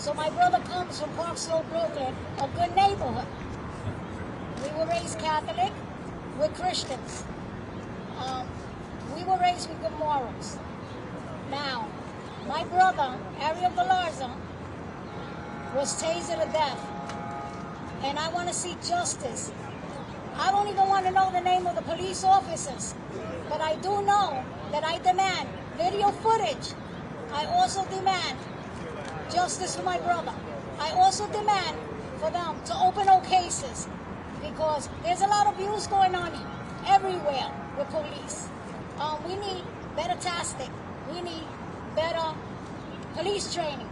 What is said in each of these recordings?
So my brother comes from Park Slope, Brooklyn, a good neighborhood. We were raised Catholic. We're Christians. We were raised with good morals. Now, my brother, Ariel Galarza, was tasered to death. And I want to see justice. I don't even want to know the name of the police officers. But I do know that I demand video footage. I also demand justice for my brother. I also demand for them to open all cases. Because there's a lot of abuse going on everywhere with police. We need better testing. We need better police training.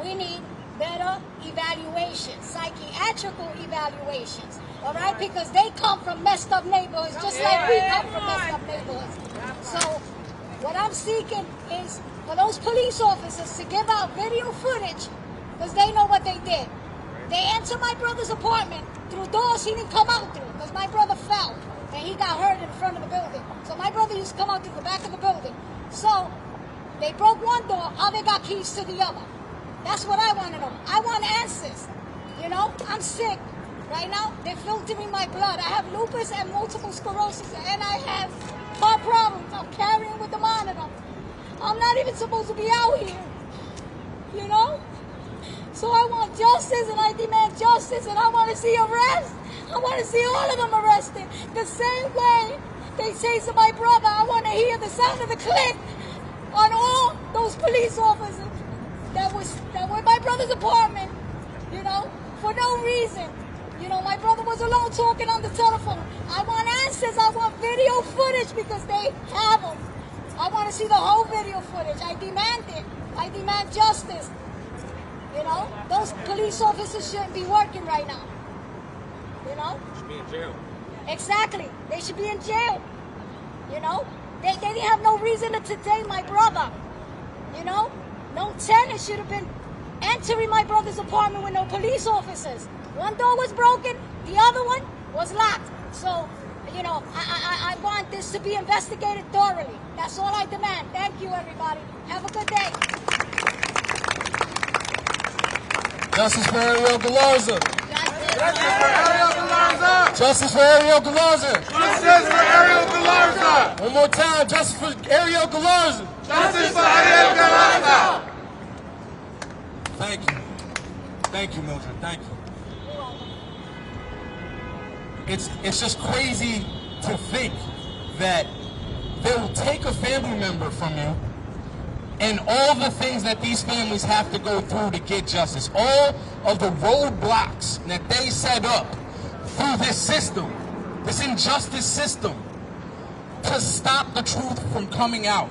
We need better evaluations, psychiatrical evaluations, all right? Because they come from messed up neighborhoods, just like we come from messed up neighborhoods. So what I'm seeking is for those police officers to give out video footage, because they know what they did. They entered my brother's apartment through doors he didn't come out through, because my brother fell and he got hurt in front of the building. So my brother used to come out through the back of the building. So they broke one door, how they got keys to the other? That's what I want to know. I want answers. You know, I'm sick. Right now, they're filtering my blood. I have lupus and multiple sclerosis, and I have heart problems. I'm carrying with the monitor. I'm not even supposed to be out here. You know? So I want justice, and I demand justice, and I want to see arrests. I want to see all of them arrested. The same way they chased my brother, I want to hear the sound of the click on all those police officers that were in my brother's apartment, you know, for no reason. You know, my brother was alone talking on the telephone. I want answers. I want video footage because they have them. I want to see the whole video footage. I demand it. I demand justice. You know, those police officers shouldn't be working right now. You know? They should be in jail. Exactly. They should be in jail. You know? They didn't have no reason to detain my brother. You know? No tenant should have been entering my brother's apartment with no police officers. One door was broken, the other one was locked. So, you know, I want this to be investigated thoroughly. That's all I demand. Thank you, everybody. Have a good day. Justice for Ariel Galarza. Justice for Ariel Galarza. Justice for Ariel Galarza. Justice for Ariel Galarza. One more time, justice for Ariel Galarza. Justice for Ariel Galarza. Thank you. Thank you, Mildred. Thank you. It's just crazy to think that they will take a family member from you and all the things that these families have to go through to get justice, all of the roadblocks that they set up through this system, this injustice system, to stop the truth from coming out.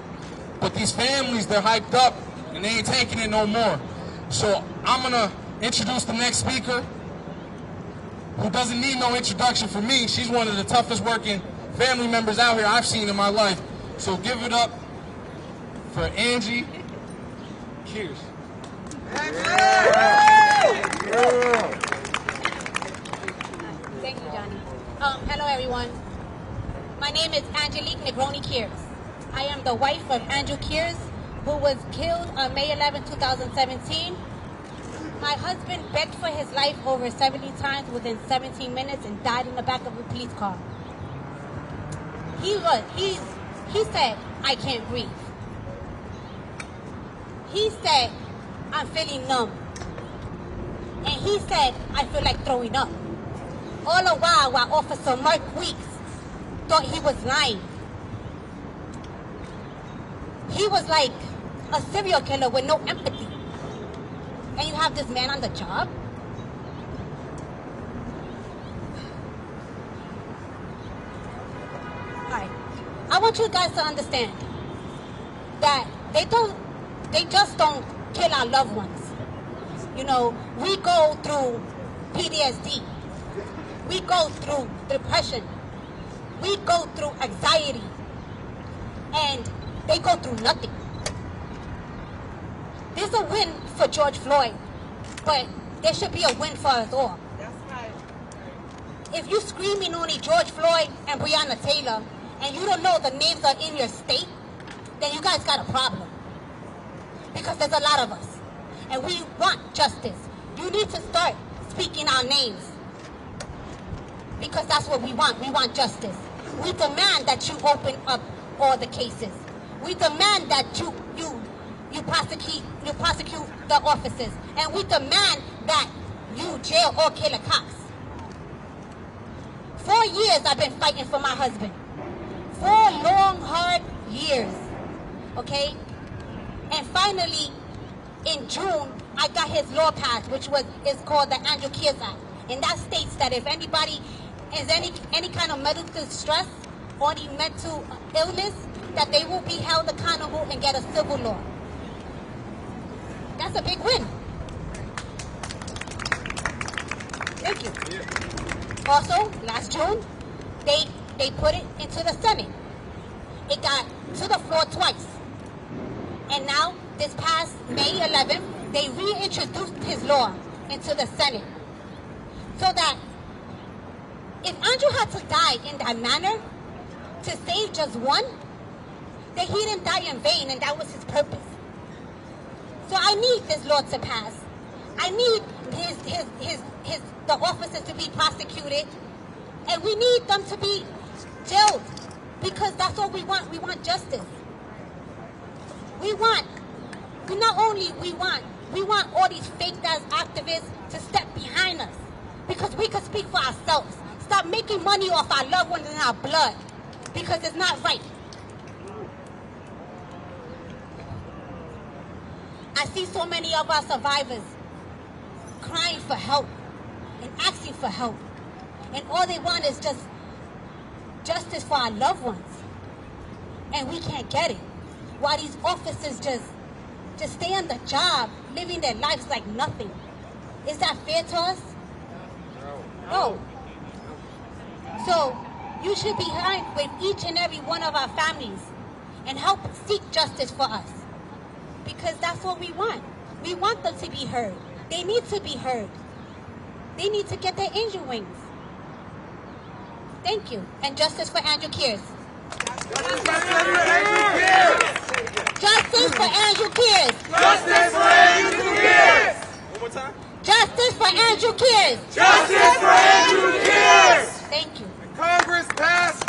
But these families, they're hyped up and they ain't taking it no more. So I'm gonna introduce the next speaker, who doesn't need no introduction from me. She's one of the toughest working family members out here I've seen in my life. So give it up for Angie Kears. Thank you, Johnny. Hello, everyone. My name is Angelique Negroni Kears. I am the wife of Andrew Kears, who was killed on May 11, 2017. My husband begged for his life over 70 times within 17 minutes and died in the back of a police car. He said, I can't breathe. He said, I'm feeling numb. And he said, I feel like throwing up. All the while Officer Mark Weeks thought he was lying. He was like a serial killer with no empathy. And you have this man on the job? Alright. I want you guys to understand that they just don't kill our loved ones. You know, we go through PTSD. We go through depression. We go through anxiety. And they go through nothing. There's a win for George Floyd, but there should be a win for us all. That's right. If you're screaming only George Floyd and Breonna Taylor, and you don't know the names are in your state, then you guys got a problem. Because there's a lot of us. and we want justice. You need to start speaking our names, because that's what we want. We want justice. We demand that you open up all the cases. We demand that you prosecute the officers, and we demand that you jail or kill the cops. 4 years I've been fighting for my husband. 4 long, hard years. Okay? And finally, in June, I got his law passed, which is called the Andrew Kears Act. And that states that if anybody has any kind of medical distress or any mental illness, that they will be held accountable and get a civil law. That's a big win. Thank you. Also, last June, they put it into the Senate. It got to the floor twice. And now, this past May 11th, they reintroduced his law into the Senate. So that if Andrew had to die in that manner to save just one, then he didn't die in vain, and that was his purpose. So I need this law to pass. I need the officers to be prosecuted, and we need them to be jailed, because that's what we want. We want justice. We want all these fake-ass activists to step behind us, because we can speak for ourselves. Stop making money off our loved ones and our blood, because it's not right. I see so many of our survivors crying for help and asking for help, and all they want is just justice for our loved ones, and we can't get it. While these officers just stay on the job, living their lives like nothing. Is that fair to us? No. So you should be behind with each and every one of our families and help seek justice for us, because that's what we want. We want them to be heard. They need to be heard. They need to get their angel wings. Thank you. And justice for Andrew Kears. Justice for Andrew Kears! Justice for Andrew Kears. Justice for Andrew Kears! One more time. Justice for Andrew Kears. Justice for Andrew Kears! Thank you. Congress passed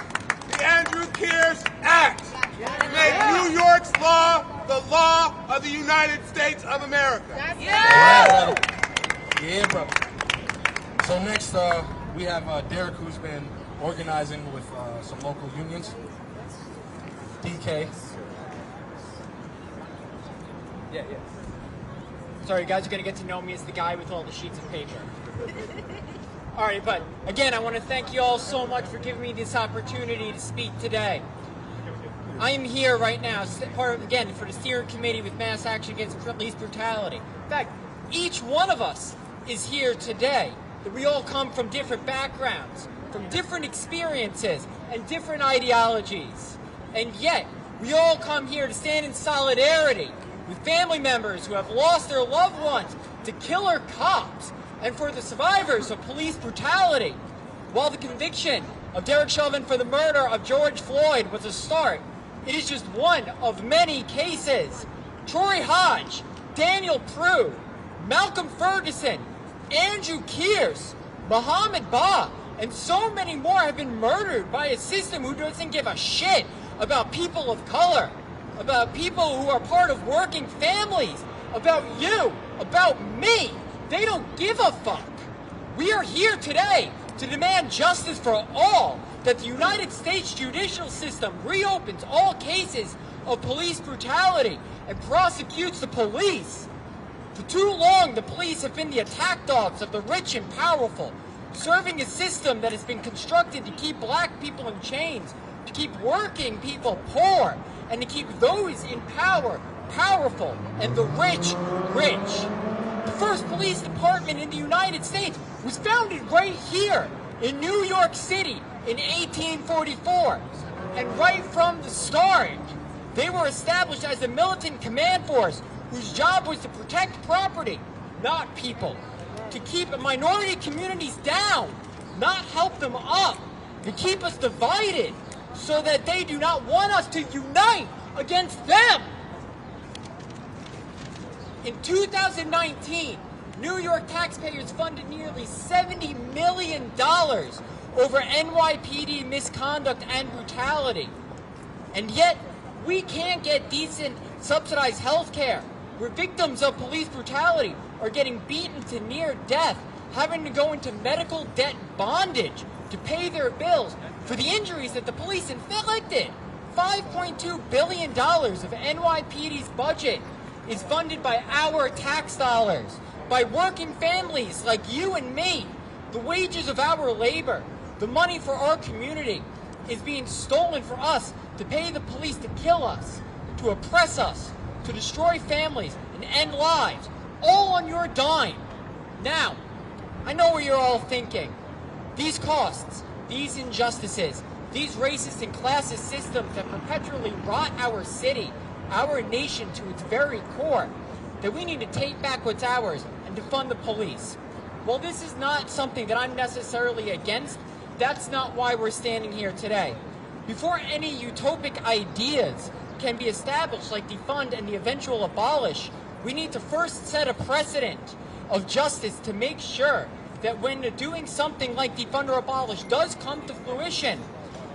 the Andrew Kears Act to make New York's law the law of the United States of America. Yeah, bro. So next, we have Derek, who's been organizing with some local unions. DK. Yeah. Sorry, you guys are going to get to know me as the guy with all the sheets of paper. All right, but again, I want to thank you all so much for giving me this opportunity to speak today. I am here right now, again, for the steering committee with Mass Action Against Police Brutality. In fact, each one of us is here today. That we all come from different backgrounds, from different experiences, and different ideologies. And yet, we all come here to stand in solidarity with family members who have lost their loved ones to killer cops, and for the survivors of police brutality. While the conviction of Derek Chauvin for the murder of George Floyd was a start, it is just one of many cases. Troy Hodge, Daniel Prue, Malcolm Ferguson, Andrew Kears, Muhammad Ba, and so many more have been murdered by a system who doesn't give a shit about people of color, about people who are part of working families, about you, about me. They don't give a fuck. We are here today to demand justice for all, that the United States judicial system reopens all cases of police brutality and prosecutes the police. For too long, the police have been the attack dogs of the rich and powerful, serving a system that has been constructed to keep black people in chains, to keep working people poor, and to keep those in power powerful and the rich rich. The first police department in the United States was founded right here in New York City in 1844. And right from the start, they were established as a militant command force whose job was to protect property, not people. To keep minority communities down, not help them up. To keep us divided so that they do not want us to unite against them. In 2019, New York taxpayers funded nearly $70 million over NYPD misconduct and brutality. And yet, we can't get decent subsidized health care, where victims of police brutality are getting beaten to near death, having to go into medical debt bondage to pay their bills for the injuries that the police inflicted. $5.2 billion of NYPD's budget is funded by our tax dollars, by working families like you and me. The wages of our labor, the money for our community, is being stolen for us to pay the police to kill us, to oppress us, to destroy families and end lives, all on your dime. Now, I know what you're all thinking. These costs, these injustices, these racist and classist systems that perpetually rot our city, our nation to its very core, that we need to take back what's ours and defund the police. Well, this is not something that I'm necessarily against. That's not why we're standing here today. Before any utopic ideas can be established, like defund and the eventual abolish, we need to first set a precedent of justice to make sure that when doing something like defund or abolish does come to fruition,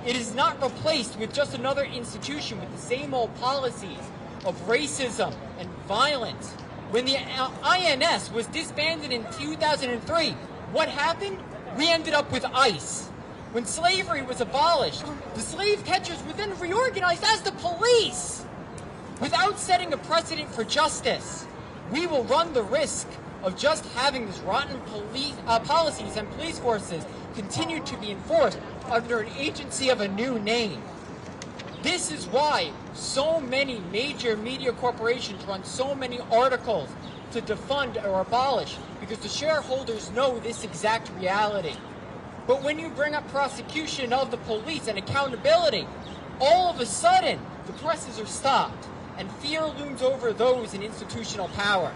it is not replaced with just another institution with the same old policies of racism and violence. When the INS was disbanded in 2003, what happened? We ended up with ICE. When slavery was abolished, the slave catchers were then reorganized as the police. Without setting a precedent for justice, we will run the risk of just having these rotten policies and police forces continue to be enforced under an agency of a new name. This is why so many major media corporations run so many articles to defund or abolish, because the shareholders know this exact reality. But when you bring up prosecution of the police and accountability, all of a sudden the presses are stopped and fear looms over those in institutional power.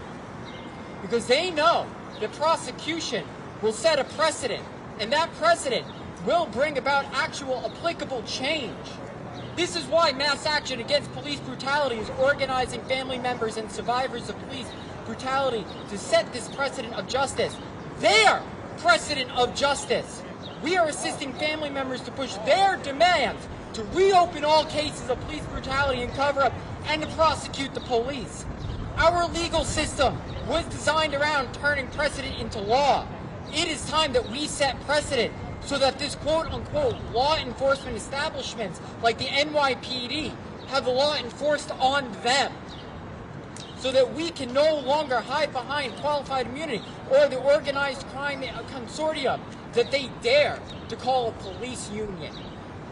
Because they know that prosecution will set a precedent, and that precedent will bring about actual applicable change. This is why Mass Action Against Police Brutality is organizing family members and survivors of police brutality to set this precedent of justice. Their precedent of justice. We are assisting family members to push their demands to reopen all cases of police brutality and cover-up and to prosecute the police. Our legal system was designed around turning precedent into law. It is time that we set precedent so that this quote-unquote law enforcement establishments like the NYPD have the law enforced on them, so that we can no longer hide behind qualified immunity or the organized crime consortium that they dare to call a police union.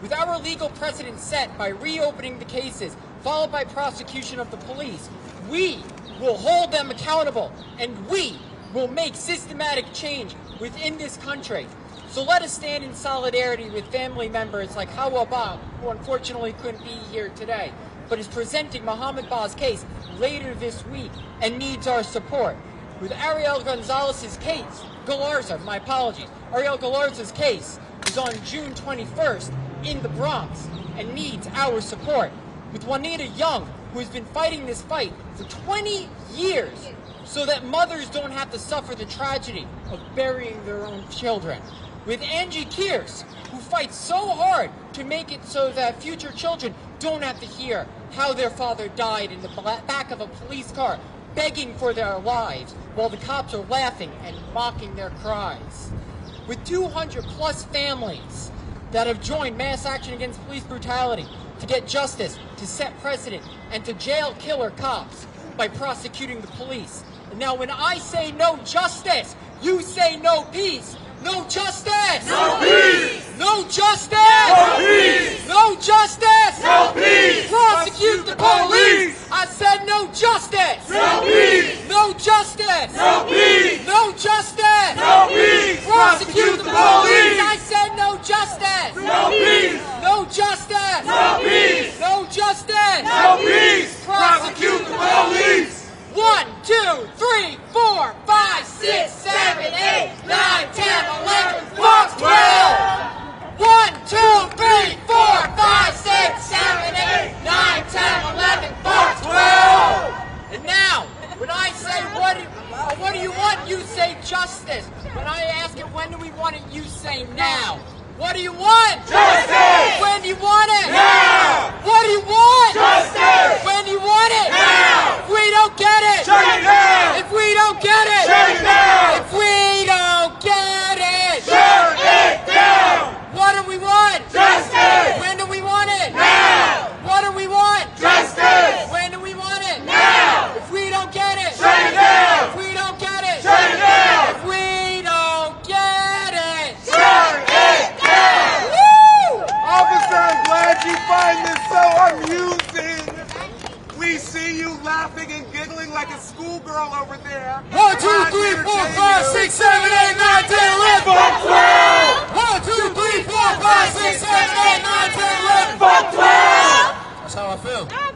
With our legal precedent set by reopening the cases, followed by prosecution of the police, we will hold them accountable, and we will make systematic change within this country. So let us stand in solidarity with family members like Hawa Ba, who unfortunately couldn't be here today, but is presenting Muhammad Ba's case later this week and needs our support. With Ariel Gonzalez's case, Ariel Galarza's case is on June 21st in the Bronx and needs our support. With Juanita Young, who has been fighting this fight for 20 years so that mothers don't have to suffer the tragedy of burying their own children. With Angie Kears, who fights so hard to make it so that future children don't have to hear how their father died in the back of a police car, begging for their lives, while the cops are laughing and mocking their cries. With 200 plus families that have joined Mass Action Against Police Brutality to get justice, to set precedent, and to jail killer cops by prosecuting the police. And now when I say no justice, you say no peace. No justice! No peace! No justice! No peace! No justice! No peace! Prosecute the police! I said no justice! No peace! No justice! No peace! No justice! No peace! Prosecute the police! I said no justice! No peace! No justice! No peace! No justice! No peace! Prosecute the police! 1, 2, 3, 4, 5, 6, 7, 8, 9, 10, 11, 12. 1, 2, 3, 4, 5, 6, 7, 8, 9, 10, 11, 12. And now, when I say what do you want? You say justice. When I ask it, when do we want it? You say now. What do you want? Justice! When do you want it? Now! What do you want? Justice! When do you want it? Now! If we don't get it! Shut it down! If we don't get it! Shut it down! If we don't get it! Shut it down! What do we want? Justice! When do we want it? Now! What do we want? Justice! When do we want it? Now! If we don't get it! Shut it down! If we don't get it! Shut it down! If we don't get it! Shut it down! Woo! Officer, I'm glad you find this so amusing. We see you laughing and giggling like a schoolgirl over there. 1, 2, 3, 4, 5, 6, 7, 8, 9, 10, 11. Fuck 12! 1, 2, 3, 4, 5, 6, 7, 8, 9, 10, 11. Fuck 12! That's how I feel. No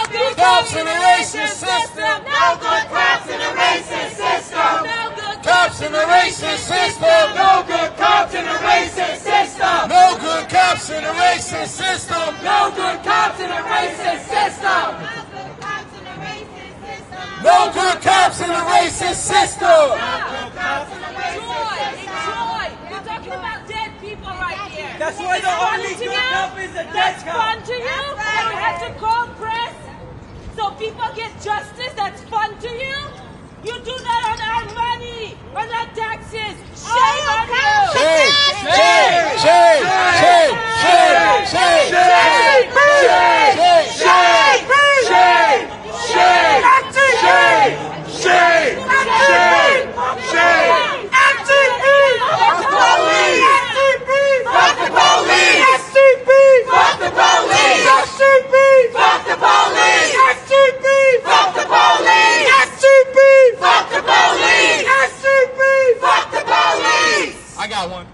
good Cops in a racist system. No good cops in a racist system. No good cops in a racist system. No good cops in a racist system! No good cops in a racist system. No good cops in a racist system! No good cops in a racist system. Joy! We're talking about dead people right here. That's why the only good cop is a dead That's cop. fun to you? That we have to call press so people get justice? That's fun to you? You do that on our money, on our taxes. Shame on you! Shame, shame, shame, shame, shame, shame, shame, shame, shame, shame, shame. Fuck the police! Fuck the police! Fuck the police! Fuck the police! Fuck the police! Fuck the police! Fuck the police! I got one.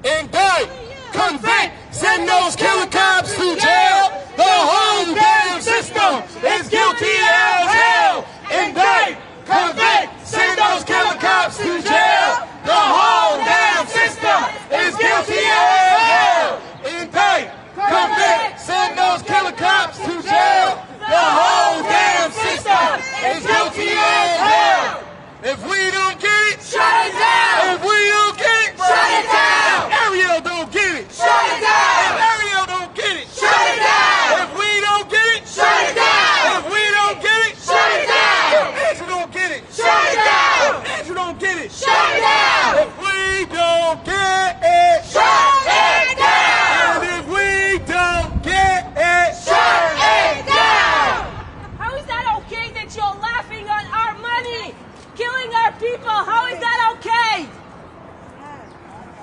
Indict, convict, send those killer cops to jail. The whole damn system is guilty as hell. Indict, convict, send those killer cops to jail. The whole damn system is guilty as hell. Indict, convict, send those killer cops to jail. The whole damn system is guilty as hell. If we don't get it, shut it down. If we don't get it, shut it down. If Ariel don't get it, shut it down. If Ariel don't get it, shut it down. If we don't get it, shut it down. If we don't get it, shut it down. If Andrew don't get it, shut it down. If Andrew don't get it, shut it down. If we don't get it, shut it down. And if we don't get it, shut it down. How is that okay that you're laughing on our money? Killing our people, how is that okay?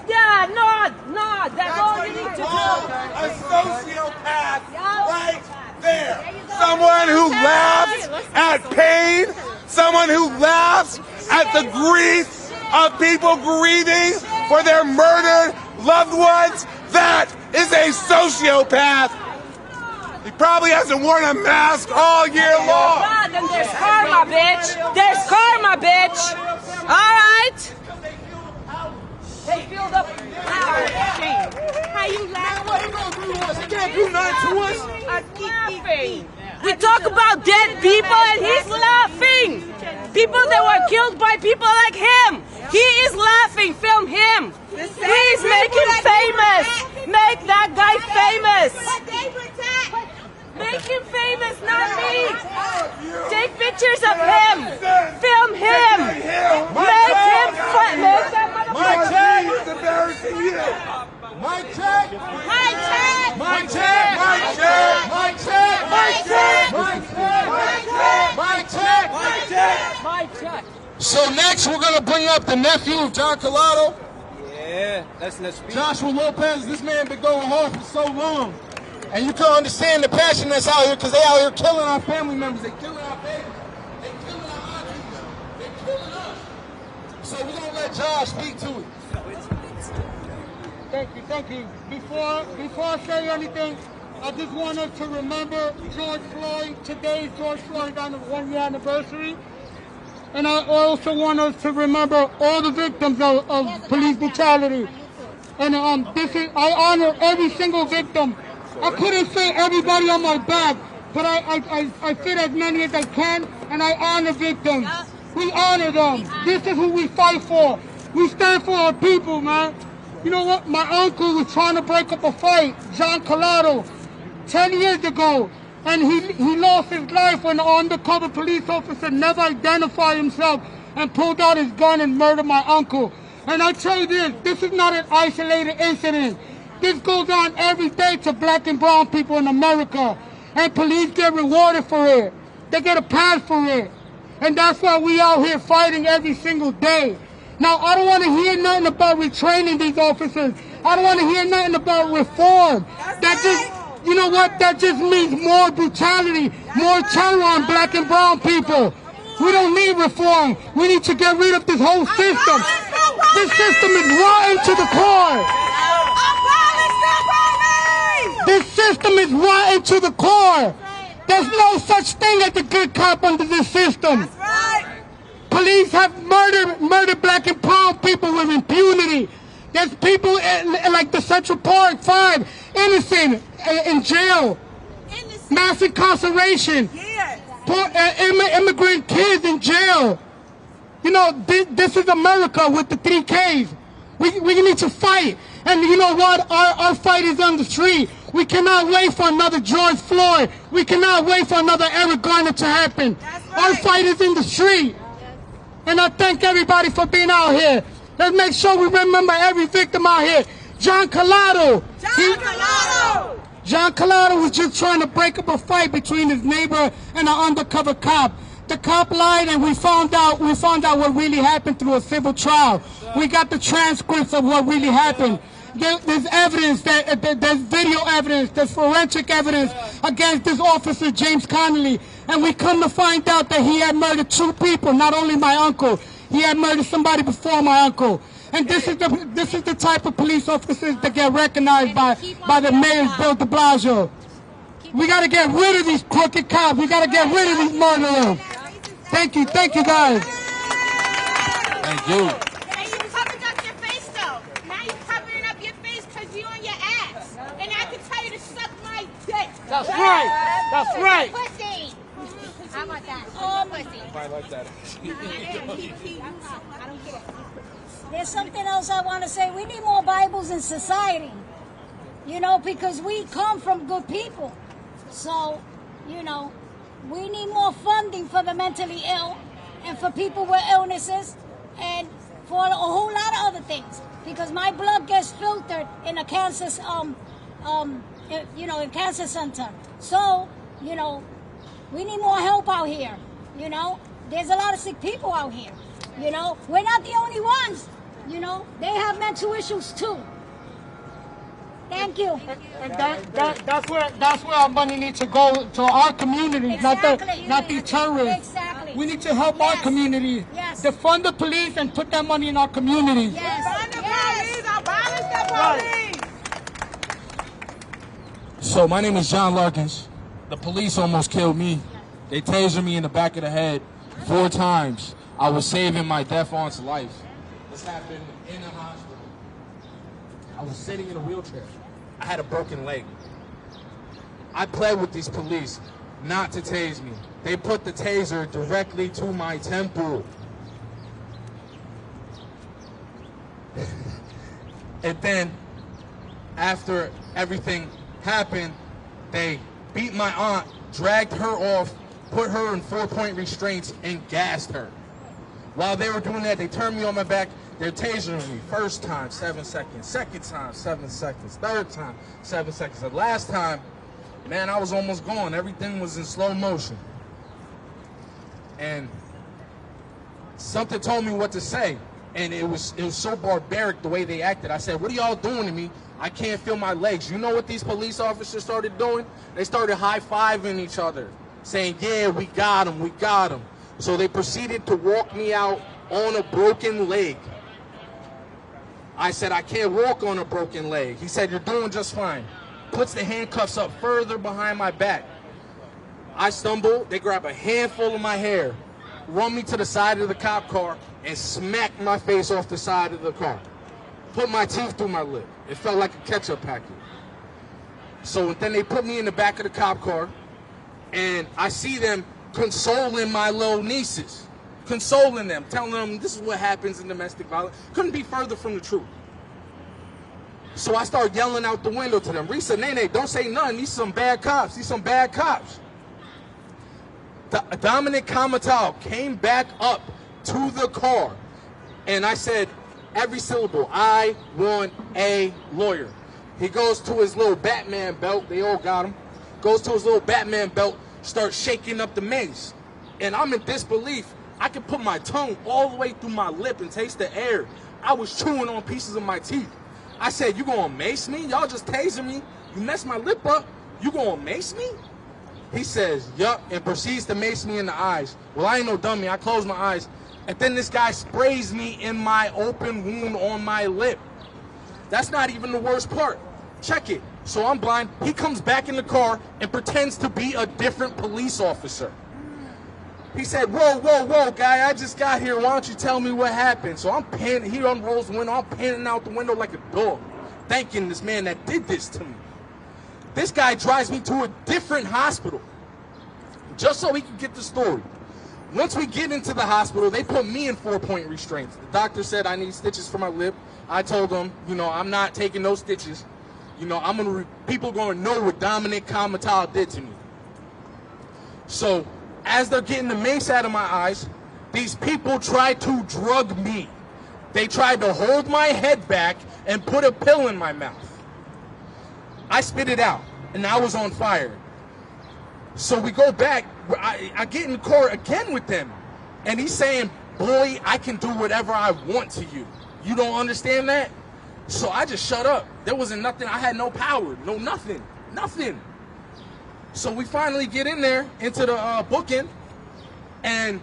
Yeah, nod, that's all you need to do. A sociopath right there. Someone who laughs at pain. Someone who laughs at the grief of people grieving for their murdered loved ones. That is a sociopath. He probably hasn't worn a mask all year long. God, then there's karma, bitch. There's karma, bitch. All right. They feel the power. Shame. How you laughing? He can't do nothing to us. Laughing. We talk about dead people and he's laughing. People that were killed by people like him. He is laughing. Film him. Please make him famous. Make that guy famous. Make him famous, not me. Take pictures of him. Film him. Make him make that Mike check. He's embarrassing you. Mike check. Mike check. Mike check. Mike check. Mike check. Mike check. Mike check. Mike check. Mike check. Mike check. So next we're gonna bring up the nephew of John Collado, Yeah, let's speak. Joshua Lopez. This man been going home for so long, and you can understand the passion that's out here because they out here killing our family members. They killing our babies. They killing our aunties. They killing us. So we're gonna let Josh speak to it. Thank you. Before I say anything, I just want us to remember George Floyd. Today is George Floyd's 1-year anniversary. And I also want us to remember all the victims of police brutality. And I honor every single victim. I couldn't say everybody on my back, but I fit as many as I can, and I honor victims. We honor them. This is who we fight for. We stand for our people, man. You know what? My uncle was trying to break up a fight, John Collado, 10 years ago, and he lost his life when an undercover police officer never identified himself and pulled out his gun and murdered my uncle. And I tell you this is not an isolated incident. This goes on every day to black and brown people in America, and police get rewarded for it. They get a pass for it. And that's why we out here fighting every single day. Now, I don't want to hear nothing about retraining these officers. I don't want to hear nothing about reform. That just, you know what? That just means more brutality, more terror on black and brown people. We don't need reform. We need to get rid of this whole system. This system is rotten to the core. This system is rotten to the core. There's no such thing as a good cop under this system. Police have murdered black and brown people with impunity. There's people like the Central Park 5, innocent, in jail. Mass incarceration. Poor, immigrant kids in jail. You know, this is America with the 3 Ks. We need to fight. And you know what? Our fight is on the street. We cannot wait for another George Floyd. We cannot wait for another Eric Garner to happen. Our fight is in the street. And I thank everybody for being out here. Let's make sure we remember every victim out here. John Collado. John Collado was just trying to break up a fight between his neighbor and an undercover cop. The cop lied, and we found out what really happened through a civil trial. We got the transcripts of what really happened. There's evidence, there's video evidence, there's forensic evidence against this officer, James Connolly. And we come to find out that he had murdered 2 people, not only my uncle. He had murdered somebody before my uncle. And this is the type of police officers that get recognized by the mayor, Bill de Blasio. We got to get rid of these crooked cops. We got to get rid of these murderers. Thank you guys. Thank you. That's right. That's right. Pussy. How about that? Pussy. I like that. I don't care. There's something else I want to say. We need more Bibles in society. You know, because we come from good people. So, you know, we need more funding for the mentally ill and for people with illnesses and for a whole lot of other things. Because my blood gets filtered in a cancer, in cancer center. So, you know, we need more help out here. You know, there's a lot of sick people out here. You know, we're not the only ones. You know, they have mental issues too. Thank you. And that's where our money needs to go, to our communities, Exactly. not these terrorists. Exactly. We need to help our communities. Yes. Defund the police and put that money in our communities. Yes. So my name is John Larkins. The police almost killed me. They tasered me in the back of the head 4 times. I was saving my deaf aunt's life. This happened in a hospital. I was sitting in a wheelchair. I had a broken leg. I pled with these police not to tase me. They put the taser directly to my temple. And then, after everything happened, they beat my aunt, dragged her off, put her in 4-point restraints, and gassed her. While they were doing that, they turned me on my back. They're tasering me. First time, 7 seconds. Second time, 7 seconds. Third time, 7 seconds. The last time, man, I was almost gone. Everything was in slow motion. And something told me what to say. And it was so barbaric the way they acted. I said, what are y'all doing to me? I can't feel my legs. You know what these police officers started doing? They started high-fiving each other, saying, yeah, we got him, we got him. So they proceeded to walk me out on a broken leg. I said, I can't walk on a broken leg. He said, you're doing just fine. Puts the handcuffs up further behind my back. I stumble, they grab a handful of my hair, run me to the side of the cop car, and smack my face off the side of the car. Put my teeth through my lip. It felt like a ketchup packet. So then they put me in the back of the cop car, and I see them consoling my little nieces, consoling them, telling them this is what happens in domestic violence. Couldn't be further from the truth. So I start yelling out the window to them, Risa, Nene, don't say nothing. These some bad cops. These some bad cops. Dominic Kamatau came back up to the car, and I said every syllable, I want a lawyer. He goes to his little Batman belt. They all got him. Goes to his little Batman belt, starts shaking up the mace. And I'm in disbelief. I could put my tongue all the way through my lip and taste the air. I was chewing on pieces of my teeth. I said, you gonna mace me? Y'all just tasing me. You messed my lip up. You gonna mace me? He says, yup, and proceeds to mace me in the eyes. Well, I ain't no dummy. I close my eyes. And then this guy sprays me in my open wound on my lip. That's not even the worst part. Check it. So I'm blind. He comes back in the car and pretends to be a different police officer. He said, whoa, whoa, whoa, guy, I just got here. Why don't you tell me what happened? So I'm panting. He unrolls the window. I'm panting out the window like a dog, thanking this man that did this to me. This guy drives me to a different hospital just so he can get the story. Once we get into the hospital, they put me in 4-point restraints. The doctor said I need stitches for my lip. I told him, you know, I'm not taking those stitches. You know, people going to know what Dominic Kamatau did to me. So as they're getting the mace out of my eyes, these people tried to drug me. They tried to hold my head back and put a pill in my mouth. I spit it out, and I was on fire. So we go back. I get in the car again with them, and he's saying, boy, I can do whatever I want to you. You don't understand that? So I just shut up. There wasn't nothing. I had no power, no nothing, nothing. So we finally get in there into the booking, and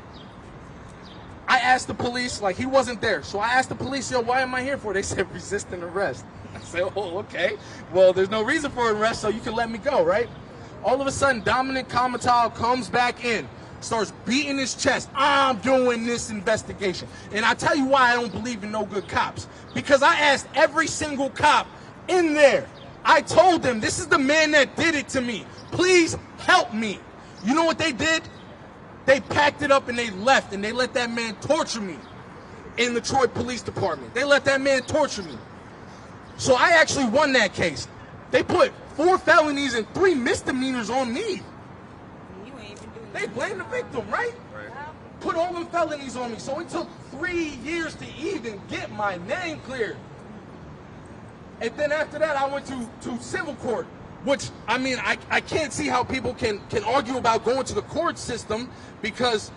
I asked the police, like, he wasn't there. So I asked the police, yo, why am I here for? They said resisting arrest. I said, oh, okay. Well, there's no reason for arrest, so you can let me go, right? All of a sudden, Dominic Kamatau comes back in, starts beating his chest. I'm doing this investigation. And I tell you why I don't believe in no good cops. Because I asked every single cop in there. I told them, this is the man that did it to me. Please help me. You know what they did? They packed it up and they left, and they let that man torture me in the Troy Police Department. They let that man torture me. So I actually won that case. They put 4 felonies and 3 misdemeanors on me. They blame the victim, right? Put all them felonies on me. So it took 3 years to even get my name cleared. And then after that, I went to civil court, which, I mean, I can't see how people can argue about going to the court system, because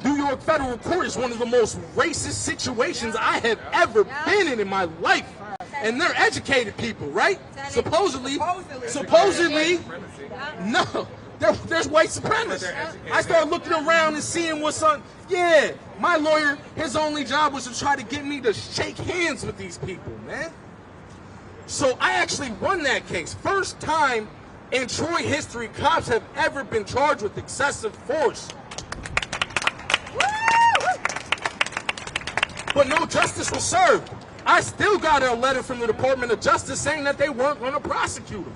New York federal court is one of the most racist situations I have ever been in my life. And they're educated people, right? Supposedly, no, there's white supremacists. I started looking around and seeing what's on. Yeah, my lawyer, his only job was to try to get me to shake hands with these people, man. So I actually won that case. First time in Troy history cops have ever been charged with excessive force. But no justice was served. I still got a letter from the Department of Justice saying that they weren't going to prosecute him.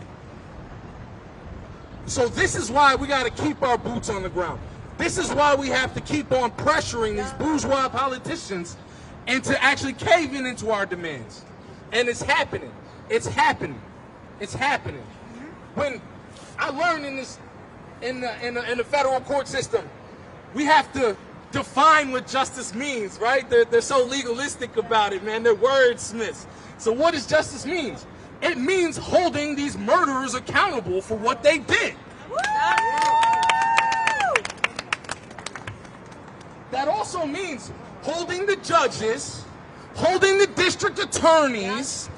So this is why we got to keep our boots on the ground. This is why we have to keep on pressuring these bourgeois politicians into actually caving into our demands. And it's happening. It's happening. It's happening. When I learned in the federal court system, we have to define what justice means, right? They're so legalistic about it, man. They're wordsmiths. So what does justice mean? It means holding these murderers accountable for what they did. That also means holding the judges, holding the district attorneys,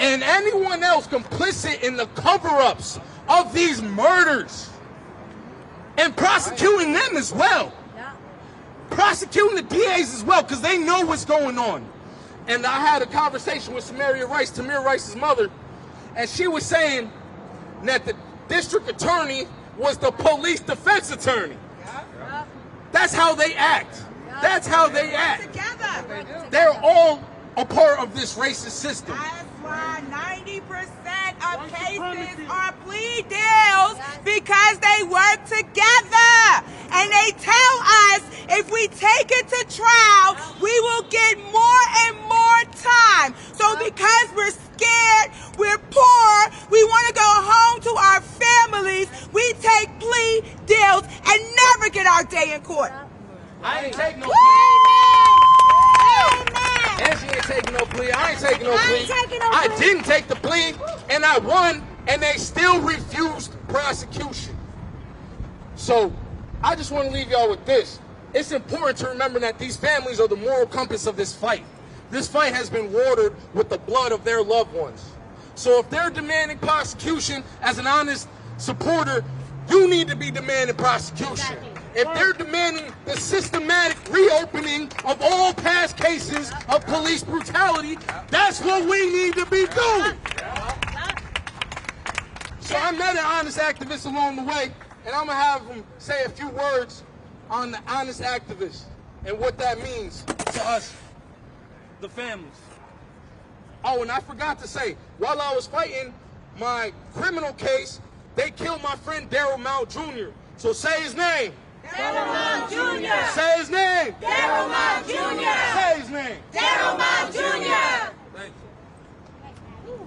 and anyone else complicit in the cover-ups of these murders, and prosecuting them as well. Prosecuting the DAs as well, because they know what's going on. And I had a conversation with Tamir Rice's mother, and she was saying that the district attorney was the police defense attorney. That's how they act. That's how they act. They're all a part of this racist system. That's why 90% our cases are plea deals because they work together. And they tell us if we take it to trial, we will get more and more time. So because we're scared, we're poor, we want to go home to our families, we take plea deals and never get our day in court. I ain't taking no Amen. plea. And she ain't taking no plea. I ain't taking no I plea. ain't taking no I plea. didn't take the plea, and I won, and they still refused prosecution. So I just want to leave y'all with this. It's important to remember that these families are the moral compass of this fight. This fight has been watered with the blood of their loved ones. So if they're demanding prosecution as an honest supporter, you need to be demanding prosecution. If they're demanding the systematic reopening of all past cases of police brutality, that's what we need to be doing. So I met an honest activist along the way, and I'm going to have him say a few words on the honest activist and what that means to us, the families. Oh, and I forgot to say, while I was fighting my criminal case, they killed my friend Daryl Mount Jr. So say his name. Daryl Mount Jr. Say his name. Daryl Mount Jr. Say his name. Daryl Mount Jr. Thank you.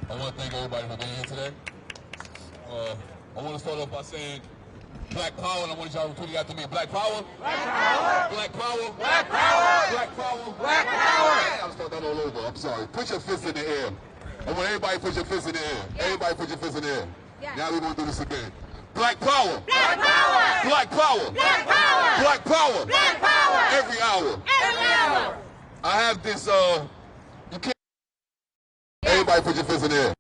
I want to thank everybody for being here today. I want to start off by saying Black Power, and I want y'all to repeat it after me. Black Power. Black Power. Black Power. Black Power. Black Power. Black Power. I'll start that all over. I'm sorry. Put your fists in the air. I want everybody to put your fists in the air. Everybody put your fists in the air. Now we're going to do this again. Black Power. Black Power. Black Power. Black Power. Black Power. Black Power. Every hour. Every hour. I have this, you can't. Everybody put your fists in the air.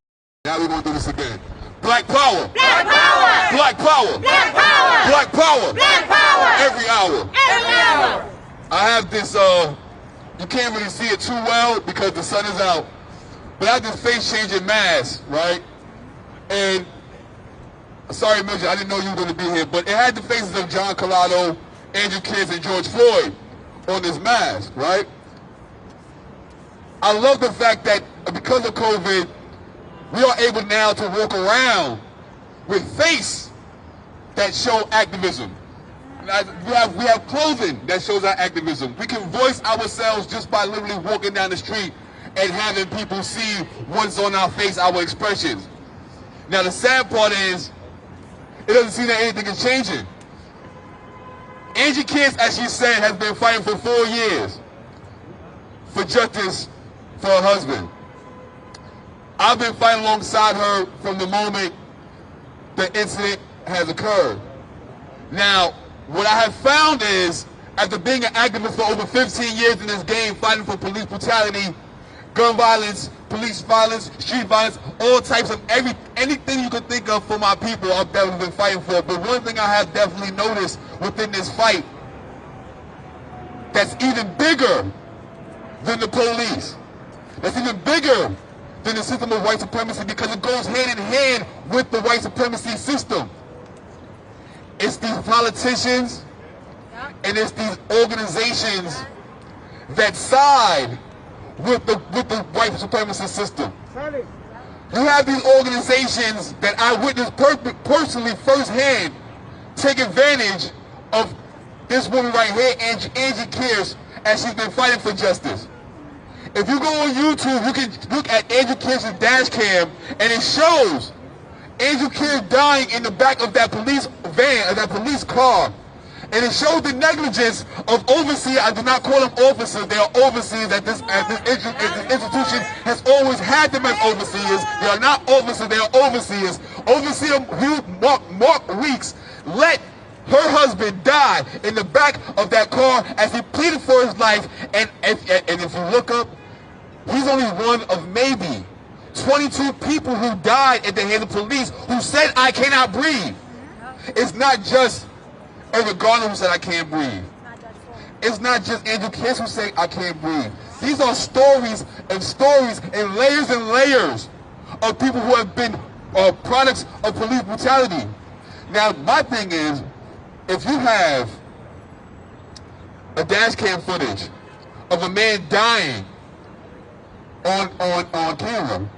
Now we're going to do this again. Black Power. Black Power. Black Power. Black Power. Black Power. Black Power. Every hour. Every hour. I have this, you can't really see it too well because the sun is out, but I have this face-changing mask, right? And, sorry, Mitchell, I didn't know you were going to be here, but it had the faces of John Collado, Andrew Kids, and George Floyd on this mask, right? I love the fact that because of COVID, we are able now to walk around with face that show activism. We have clothing that shows our activism. We can voice ourselves just by literally walking down the street and having people see what's on our face, our expressions. Now the sad part is, it doesn't seem that anything is changing. Angie Kiss, as she said, has been fighting for 4 years for justice for her husband. I've been fighting alongside her from the moment the incident has occurred. Now, what I have found is, after being an activist for over 15 years in this game, fighting for police brutality, gun violence, police violence, street violence, all types of anything you could think of for my people, I've definitely been fighting for. But one thing I have definitely noticed within this fight that's even bigger than the police, that's even bigger than the system of white supremacy, because it goes hand in hand with the white supremacy system. It's these politicians and it's these organizations that side with the white supremacy system. You have these organizations that I witnessed personally firsthand take advantage of this woman right here, Angie Kiers, as she's been fighting for justice. If you go on YouTube, you can look at Andrew Kiers' dash cam, and it shows Andrew Kiers dying in the back of that police van, of that police car. And it shows the negligence of overseers. I do not call them officers. They are overseers that this institution has always had them as overseers. They are not officers, they are overseers. Overseer Mark Weeks let her husband die in the back of that car as he pleaded for his life. And if you look up, he's only one of maybe 22 people who died at the hands of police who said, "I cannot breathe." It's not just Eric Garner who said, "I can't breathe." It's not just Andrew Kiss who said, "I can't breathe." These are stories and layers of people who have been products of police brutality. Now, my thing is, if you have a dash cam footage of a man dying on camera.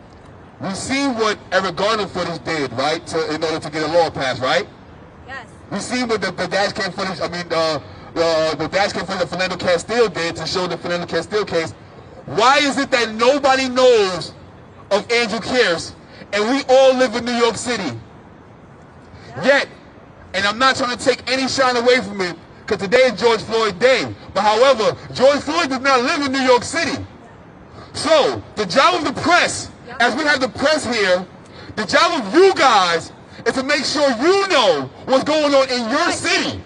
We've seen what Eric Garner footage did, right, in order to get a law passed, right? Yes. We've seen what the dash cam footage, the dash cam footage that Fernando Castile did to show the Fernando Castile case. Why is it that nobody knows of Andrew Kearse, and we all live in New York City? Yet, and I'm not trying to take any shine away from it, because today is George Floyd Day. But however, George Floyd does not live in New York City. So, the job of the press, as we have the press here, the job of you guys is to make sure you know what's going on in your city.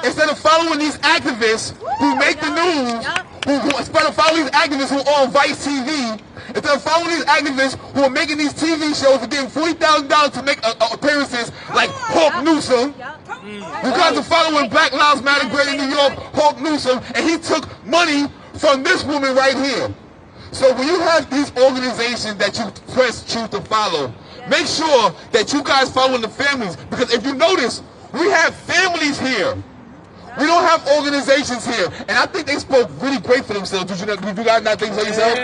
Instead of following these activists who make the news, instead of following these activists who are on Vice TV, instead of following these activists who are making these TV shows and getting $40,000 to make appearances like Hawk Newsom. You guys are following Black Lives Matter Great in New York, Hawk Newsom, and he took money from this woman right here. So when you have these organizations that you press choose to follow, make sure that you guys follow the families, because if you notice, we have families here. We don't have organizations here, and I think they spoke really great for themselves. Did you guys not think so yourself?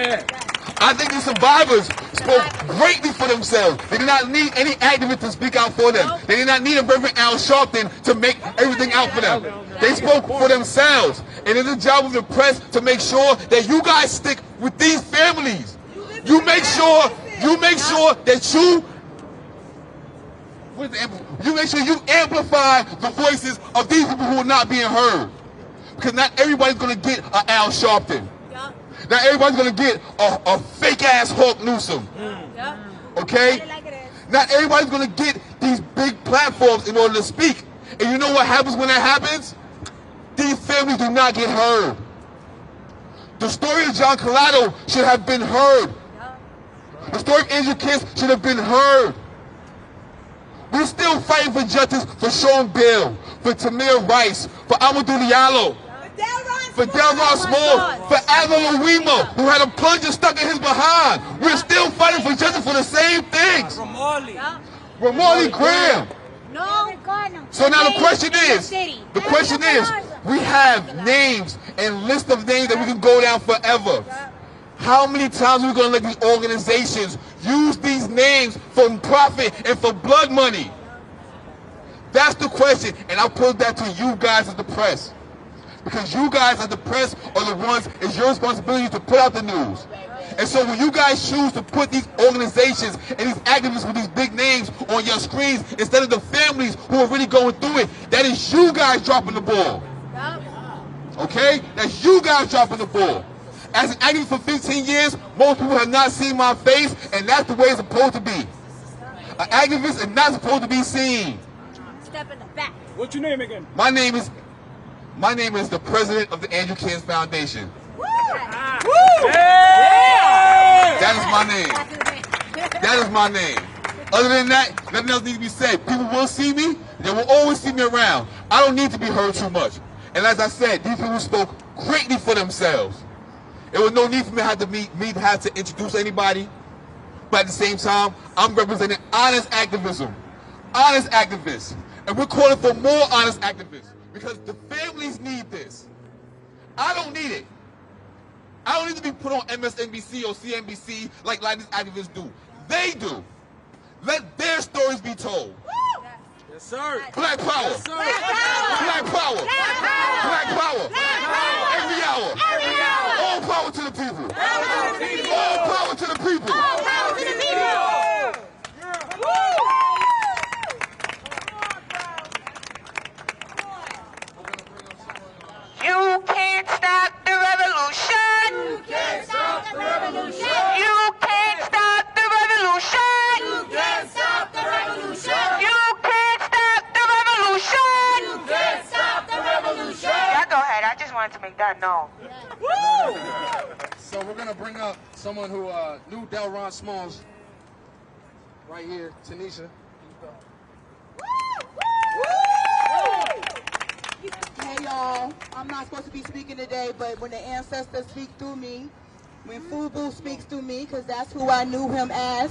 I think the survivors spoke greatly for themselves. They did not need any activists to speak out for them. They did not need a Reverend Al Sharpton to make everything out for them. They spoke for themselves, and it's the job of the press to make sure that you guys stick with these families. You make sure that you make sure you amplify the voices of these people who are not being heard. Because not everybody's going to get an Al Sharpton. Not everybody's going to get a fake-ass Hawk Newsom. Okay? Not everybody's going to get these big platforms in order to speak. And you know what happens when that happens? These families do not get heard. The story of John Collado should have been heard. The story of Andrew Kearse should have been heard. We're still fighting for justice for Sean Bill, for Tamir Rice, for Amadou Diallo, for Delron Small, for Alvin Louima, who had a plunger stuck in his behind. We're still fighting for justice for the same things. Ramali Graham. So now the question is, we have names and lists of names that we can go down forever. How many times are we going to let these organizations use these names for profit and for blood money? That's the question, and I'll put that to you guys as the press. Because you guys as the press are the ones, it's your responsibility to put out the news. And so when you guys choose to put these organizations and these activists with these big names on your screens instead of the families who are really going through it, that is you guys dropping the ball. Okay? That's you guys dropping the ball. As an activist for 15 years, most people have not seen my face, and that's the way it's supposed to be. An activist is not supposed to be seen. Step in the back. What's your name again? My name is the president of the Andrew Kearse Foundation. Woo! That is my name. That is my name. Other than that, nothing else needs to be said. People will see me. They will always see me around. I don't need to be heard too much. And as I said, these people spoke greatly for themselves. There was no need for me to have to introduce anybody. But at the same time, I'm representing honest activism. Honest activists. And we're calling for more honest activists. Because the families need this. I don't need it. I don't need to be put on MSNBC or CNBC like these activists do. They do. Let their stories be told. Yes, sir. Black power. Yes, sir. Black power. Black power. Every hour. All power to the people. All power to the people. All power to the people. You can't stop the revolution. You can't stop the revolution. You can't stop the revolution. You can't stop the revolution. You can't stop the revolution. You can't stop the revolution. Yeah, go ahead. I just wanted to make that known. So we're gonna bring up someone who knew Delron Smalls right here, Tanisha. Hey y'all, I'm not supposed to be speaking today, but when the ancestors speak through me, when Fubu speaks through me, because that's who I knew him as,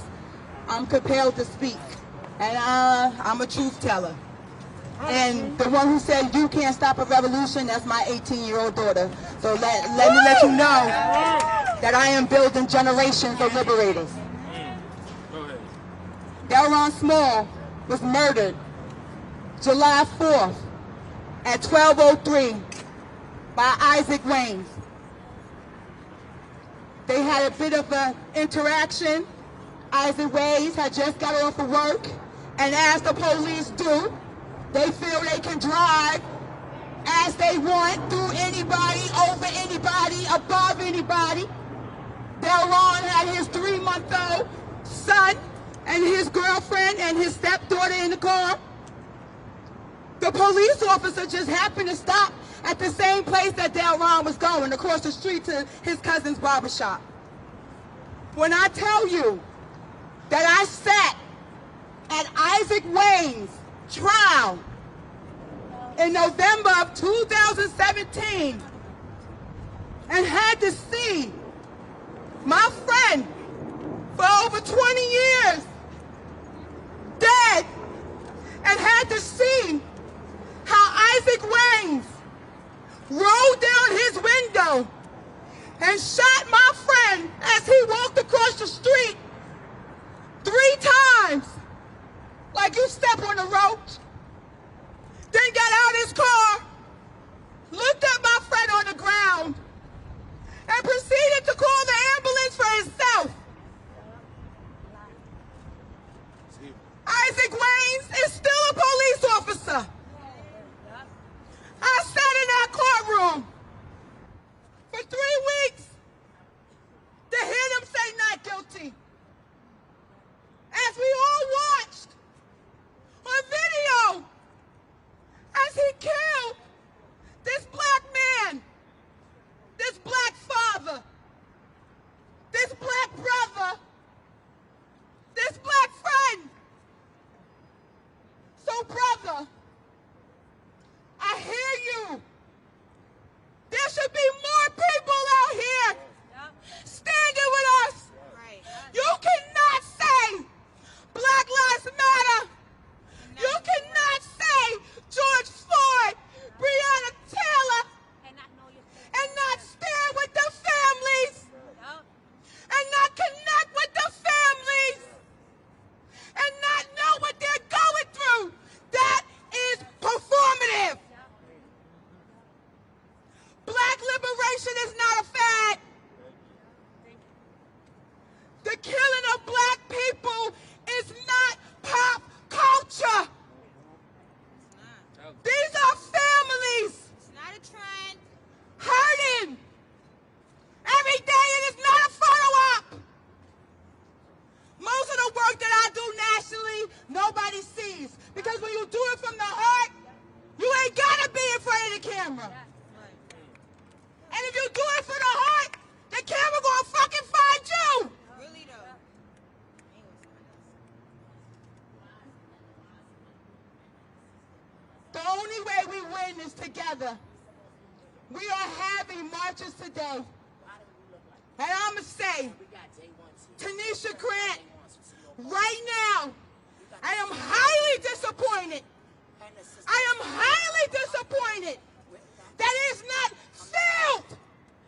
I'm compelled to speak. And I'm a truth teller. And the one who said you can't stop a revolution, that's my 18-year-old daughter. So let me let you know that I am building generations of liberators. Delron Small was murdered July 4th at 12:03 by Isaac Waynes. They had a bit of an interaction. Isaac Waynes had just got off of work, and as the police do, they feel they can drive as they want, through anybody, over anybody, above anybody. Delron had his 3-month-old son and his girlfriend and his stepdaughter in the car. The police officer just happened to stop at the same place that Delron was going, across the street to his cousin's barbershop. When I tell you that I sat at Isaac Wayne's trial in November of 2017 and had to see my friend for over 20 years dead, and had to see how Isaac Waynes rolled down his window and shot my friend as he walked across the street 3 times, like you step on a roach, then got out his car, looked at my friend on the ground, and proceeded to call the ambulance for himself. Isaac Waynes is still a police officer. I sat in that courtroom for 3 weeks to hear them say not guilty. As we all watched on video as he killed this black man, this black father, this black brother, this black friend. So, brother, I hear you. There should be more people out here standing with us. You cannot say Black Lives Matter. You cannot say George Floyd, Breonna Taylor, and not stand with the families, and not connect with the families, and not know what they're going through. That is performative. Black liberation is not a fad. The killing of black people is not pop culture. These are families. It's not a trend. Hurting. Every day, it is not a photo op. Most of the work that I do nationally, nobody sees. Because when you do it from the heart, you ain't gotta be in front of the camera. And if you do it for the heart, the camera gonna fucking find you. Really though. The only way we win is together. We are having marches today. And I'ma say, Tanisha Grant, right now, I am highly disappointed. I am highly disappointed that it is not filled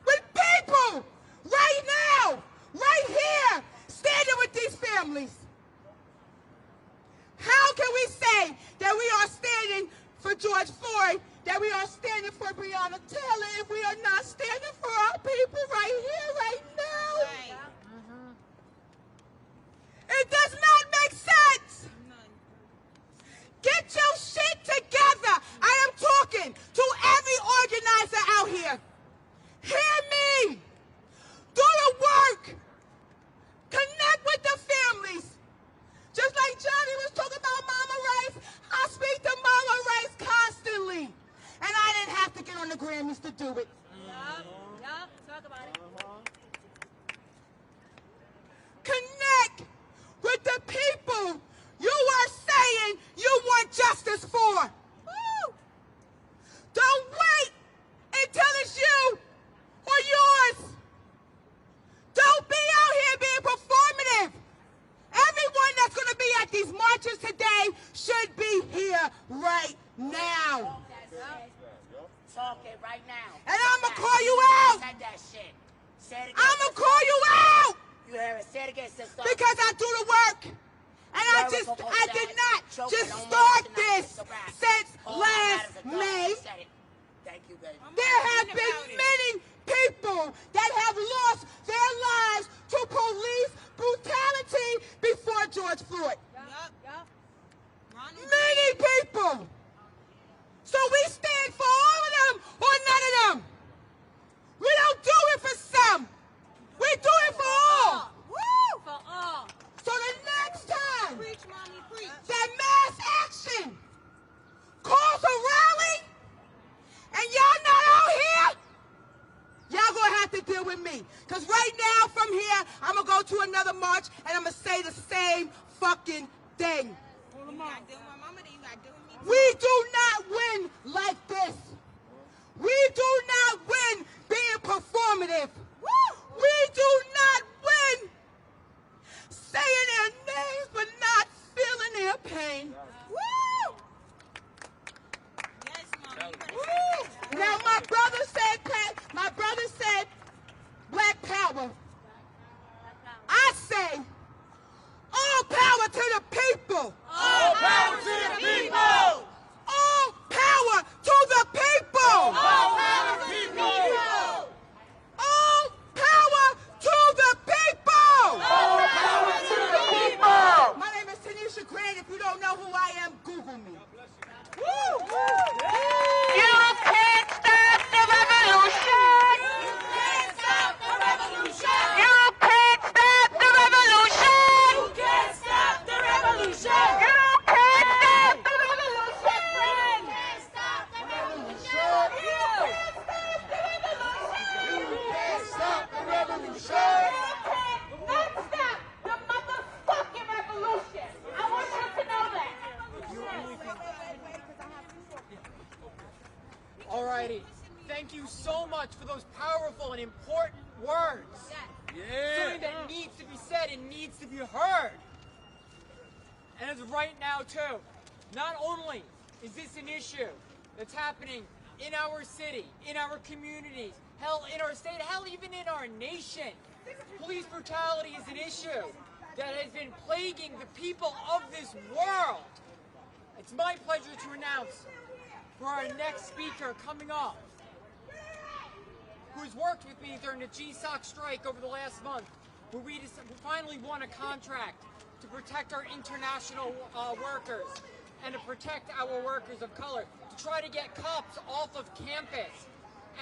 with people right now, right here, standing with these families. How can we say that we are standing for George Floyd, that we are standing for Breonna Taylor, if we are not standing for our people right here, right now? Right. It does not make sense. Get your shit together. I am talking to every organizer out here. Hear me. Do the work. Connect with the families. Just like Johnny was talking about Mama Rice, I speak to Mama Rice constantly. And I didn't have to get on the Grammys to do it. Yup, talk about it. Connect with the I did not just start this since last May. There have been many people that have lost their lives to police brutality before George Floyd. Many people. So we stand for all of them or none of them. We don't do it for some. We do it for all. Woo! For all. So the next time that mass action calls a rally and y'all not out here, y'all gonna have to deal with me. Because right now from here, I'm gonna go to another march and I'm gonna say the same fucking thing. We do not win like this. We do not win being performative. We do not win saying their names but not feeling their pain. Woo! Now my brother said black power. I say all power to the people. All power to the people. All power to the people. All power to the people. All power to the people. All power to the people. My name is Tanisha Grant. If you don't know who I am, Google me. You can't stop the revolution. You can't stop the revolution. You can't stop the revolution. You can't stop the revolution. You can't stop the revolution. You can't stop the revolution. You can't stop the revolution. Not stop the motherfucking revolution. I want you to know that. Alrighty. Thank you so much for those powerful and important words. Something that needs to be said and needs to be heard. And as of right now too, not only is this an issue that's happening in our city, in our communities, hell, in our state, hell, even in our nation. Police brutality is an issue that has been plaguing the people of this world. It's my pleasure to announce for our next speaker coming up, who's worked with me during the GSOC strike over the last month, where we finally won a contract to protect our international workers and to protect our workers of color, to try to get cops off of campus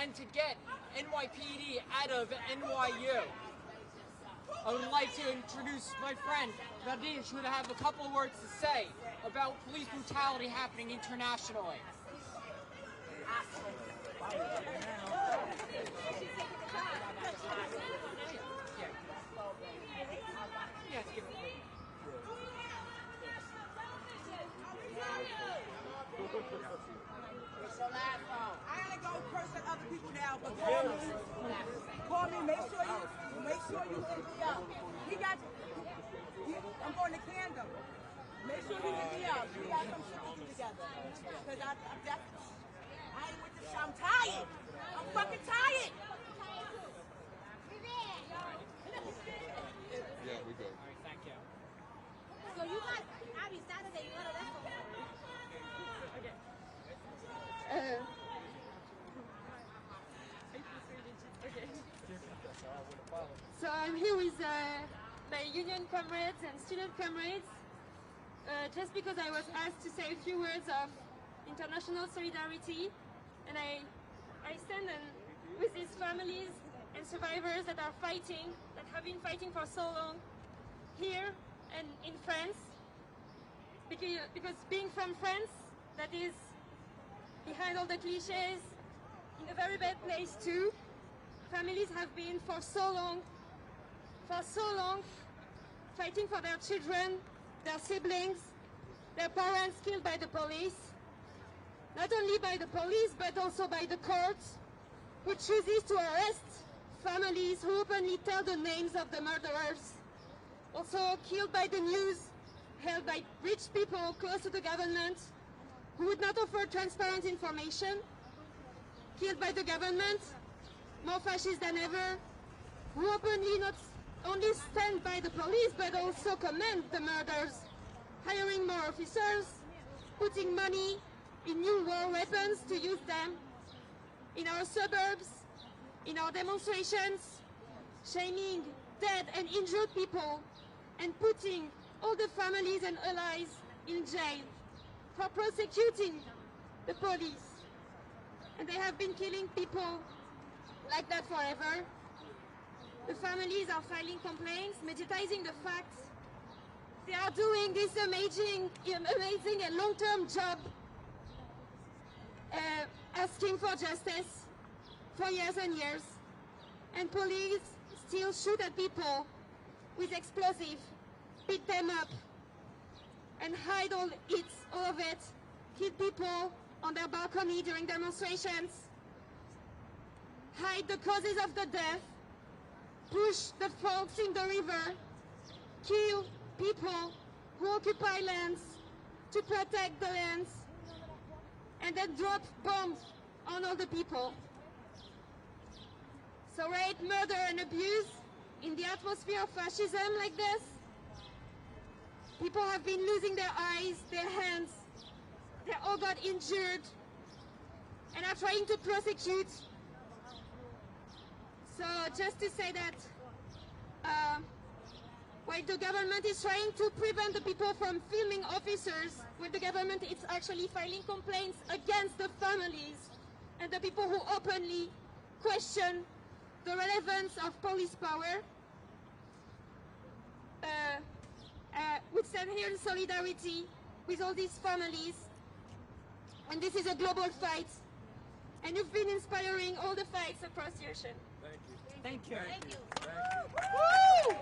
and to get NYPD out of NYU. I would like to introduce my friend Radish, who would have a couple of words to say about police brutality happening internationally. I gotta go curse at other people now, but call me. Make sure you hit me up. I'm going to Candom. Make sure you hit me up. We got some shit to do together. Because I ain't with this shit. I'm tired. I'm fucking tired. Yeah, we go. All right, thank you. So you got Abby Saturday, you got a restaurant. So I'm here with my union comrades and student comrades, just because I was asked to say a few words of international solidarity, and I stand with these families and survivors that are fighting, that have been fighting for so long here and in France, because being from France, that is behind all the cliches, in a very bad place too. Families have been for so long fighting for their children, their siblings, their parents killed by the police. Not only by the police, but also by the courts, who chooses to arrest families who openly tell the names of the murderers. Also killed by the news, held by rich people close to the government, who would not offer transparent information. Killed by the government, more fascist than ever, who openly not only stand by the police, but also commend the murders hiring more officers, putting money in new war weapons to use them in our suburbs, in our demonstrations, shaming dead and injured people, and putting all the families and allies in jail for prosecuting the police. And they have been killing people like that forever. The families are filing complaints, mediatizing the facts. They are doing this amazing and long-term job, asking for justice for years and years. And police still shoot at people with explosives, beat them up, and hide all of it, kill people on their balcony during demonstrations, hide the causes of the death, push the folks in the river, kill people who occupy lands to protect the lands, and then drop bombs on all the people. So rape, murder, and abuse in the atmosphere of fascism like this. People have been losing their eyes, their hands, they all got injured, and are trying to prosecute. So just to say that while the government is trying to prevent the people from filming officers, when the government is actually filing complaints against the families and the people who openly question the relevance of police power, we stand here in solidarity with all these families. And this is a global fight. And you've been inspiring all the fights across the ocean. Thank you. Thank you. Woo!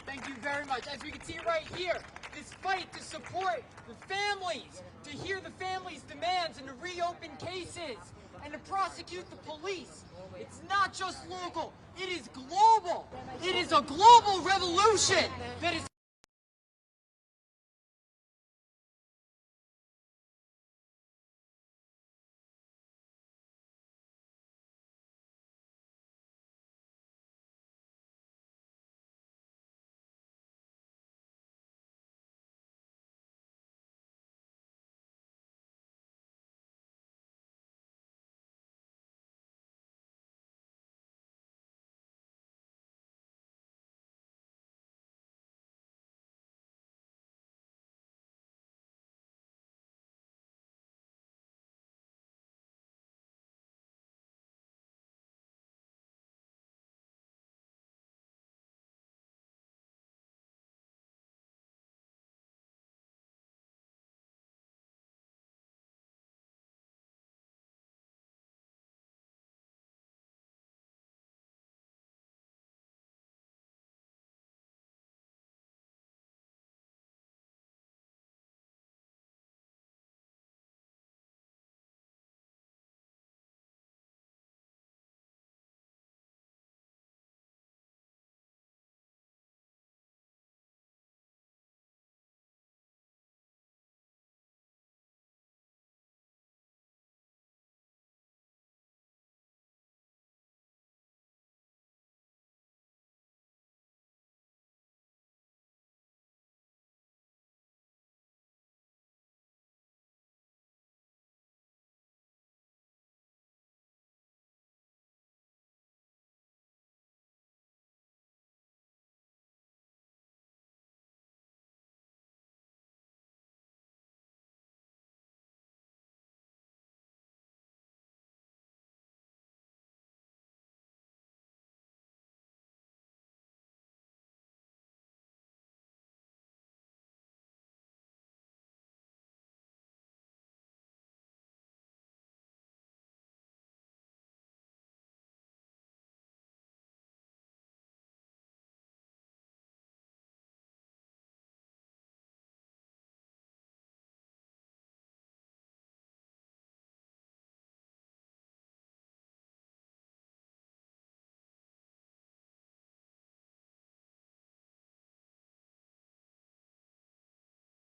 Thank you very much. As we can see right here, this fight to support the families, to hear the families' demands and to reopen cases and to prosecute the police. It's not just local, it is global. It is a global revolution that is